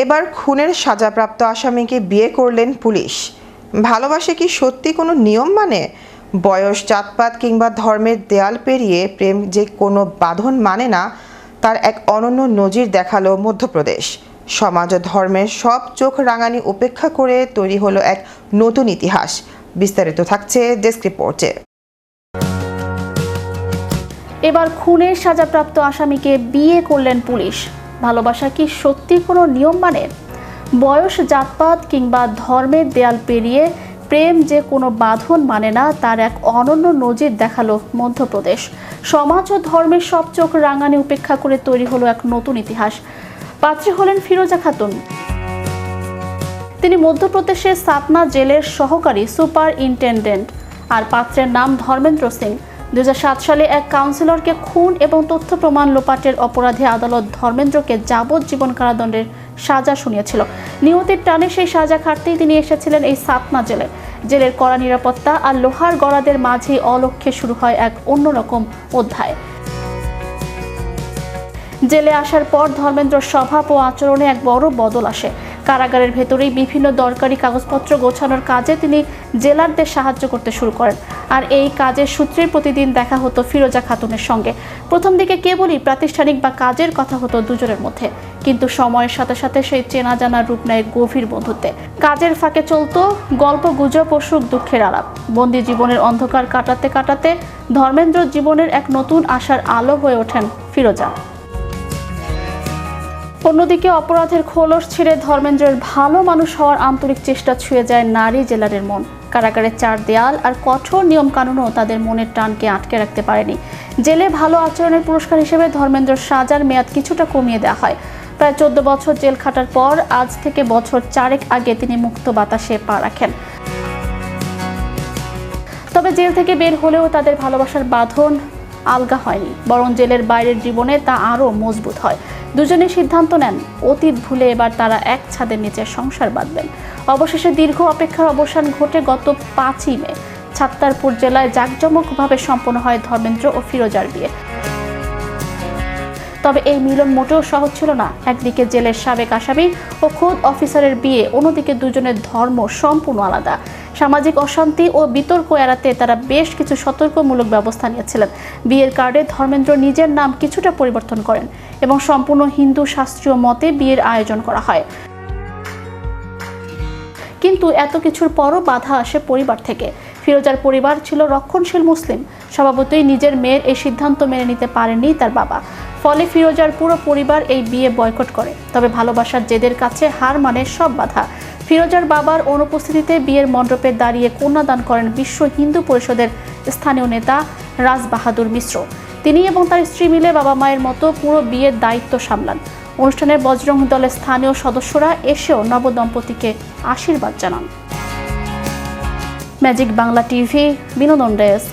এবার খুনের সাজাপ্রাপ্ত আসামিকে বিয়ে করলেন পুলিশ। ভালোবাসা কি সত্যি কোনো নিয়ম মানে? বয়স, জাতপাত কিংবা ধর্মের দেয়াল পেরিয়ে প্রেম যে কোনো বাঁধন মানে না, তার এক অনন্য নজির দেখালো মধ্যপ্রদেশ। সমাজ ও ধর্মের সব চোখ রাঙানি উপেক্ষা করে তৈরি হলো এক নতুন ইতিহাস। বিস্তারিত থাকছে ডেস্ক রিপোর্টে। এবার খুনের সাজাপ্রাপ্ত আসামিকে বিয়ে করলেন পুলিশ। ভালোবাসা কি সত্যি কোনো নিয়ম মানে? বয়স, জাতপাত কিংবা ধর্মের দেয়াল পেরিয়ে প্রেম যে কোনো বাঁধন মানে না, তার এক অনন্য নজির দেখালো মধ্যপ্রদেশ। সমাজ ও ধর্মের সব চোখ রাঙানি উপেক্ষা করে তৈরি হলো এক নতুন ইতিহাস। পাত্রী হলেন ফিরোজা খাতুন। তিনি মধ্যপ্রদেশের সাতনা জেলের সহকারী সুপারিনটেন্ডেন্ট। আর পাত্রের নাম ধর্মেন্দ্র সিং। 2007 সালে এক কাউন্সিলরকে খুন এবং তথ্য প্রমাণ লোপাটের অপরাধে আদালত ধর্মেন্দ্রকে যাবজ্জীবন কারাদণ্ডের সাজা শুনিয়েছিল। নিয়তির টানে সেই সাজা খাটতেই তিনি এসেছিলেন এই সাতনা জেলে। জেলের কড়া নিরাপত্তা আর লোহার গড়াদের মাঝেই অলক্ষ্যে শুরু হয় এক অন্যরকম অধ্যায়। জেলে আসার পর ধর্মেন্দ্রর স্বভাব ও আচরণে এক বড় বদল আসে। কারাগারের ভেতরেই বিভিন্ন দরকারি কাগজপত্র গোছানোর কাজে তিনি জেলারদের সাহায্য করতে শুরু করেন। আর এই কাজের সূত্রে প্রতিদিন দেখা হতো ফিরোজা খাতুনের সঙ্গে। প্রথম দিকে কেবলই প্রাতিষ্ঠানিক বা কাজের কথা হতো দুজনের মধ্যে, কিন্তু সময়ের সাথে সাথে সেই চেনা জানার রূপ নেয় গভীর বন্ধুত্বে। কাজের ফাঁকে চলতো গল্প, গুজব ও সুখ দুঃখের আলাপ। বন্দি জীবনের অন্ধকার কাটাতে কাটাতে ধর্মেন্দ্র জীবনের এক নতুন আশার আলো হয়ে ওঠেন ফিরোজা। অন্যদিকে অপরাধের খোলস ছিঁড়ে ধর্মেন্দ্রের ভালো মানুষ হওয়ার আন্তরিক চেষ্টা ছুঁয়ে যায় নারী জেলারের মন। কারাগারের চার দেয়াল আর কঠোর নিয়ম কানুনও তাদের মনের টানকে আটকে রাখতে পারেনি। জেলে ভালো আচরণের পুরস্কার হিসেবে ধর্মেন্দ্রর সাজার মেয়াদ কিছুটা কমিয়ে দেওয়া হয়। প্রায় 14 বছর জেল খাটার পর আজ থেকে বছর 4 আগে তিনি মুক্ত বাতাসে পা রাখেন। তবে জেল থেকে বের হলেও তাদের ভালোবাসার বাঁধন আলগা হয়নি, বরং জেলের বাইরের জীবনে তা আরও মজবুত হয়। দুজনে সিদ্ধান্ত নেন অতীত ভুলে এবার তারা এক ছাদের নিচে সংসার বাঁধবেন। অবশেষে দীর্ঘ অপেক্ষার অবসান ঘটে গত 5ই মে। ছাত্তারপুর জেলায় জাঁকজমকভাবে সম্পন্ন হয় ধর্মেন্দ্র ও ফিরোজার বিয়ে। তবে এই মিলন মোটেও সহজ ছিল না। একদিকে জেলের সাবেক আসামি ও খোদ অফিসারের বিয়ে, অন্যদিকে দুজনের ধর্ম সম্পূর্ণ আলাদা। সামাজিক অশান্তি ও বিতর্ক এড়াতে তারা বেশ কিছু সতর্কমূলক ব্যবস্থা নিয়েছিলেন। বিয়ের কার্ডে ধর্মেন্দ্র নিজের নাম কিছুটা পরিবর্তন করেন এবং সম্পূর্ণ হিন্দু শাস্ত্রীয় মতে বিয়ের আয়োজন করা হয়। কিন্তু এত কিছুর পরও বাধা আসে পরিবার থেকে। ফিরোজার পরিবার ছিল রক্ষণশীল মুসলিম। স্বভাবতই নিজের মেয়ের এই সিদ্ধান্ত মেনে নিতে পারেননি তার বাবা। ফলে ফিরোজার পুরো পরিবার এই বিয়ে বয়কট করে। তবে ভালোবাসার জেদের কাছে হার মানে সব বাধা। ফিরোজার বাবার অনুপস্থিতিতে বিয়ের মণ্ডপে দাঁড়িয়ে কন্যাদান করেন বিশ্ব হিন্দু পরিষদের স্থানীয় নেতা রাজ বাহাদুর মিশ্র। তিনি এবং তার স্ত্রী মিলে বাবা মায়ের মতো পুরো বিয়ের দায়িত্ব সামলান। অনুষ্ঠানে বজরং দলের স্থানীয় সদস্যরা এসেও নবদম্পতিকে আশীর্বাদ জানান। ম্যাজিক বাংলা টিভি, বিনোদন ডেস্ক।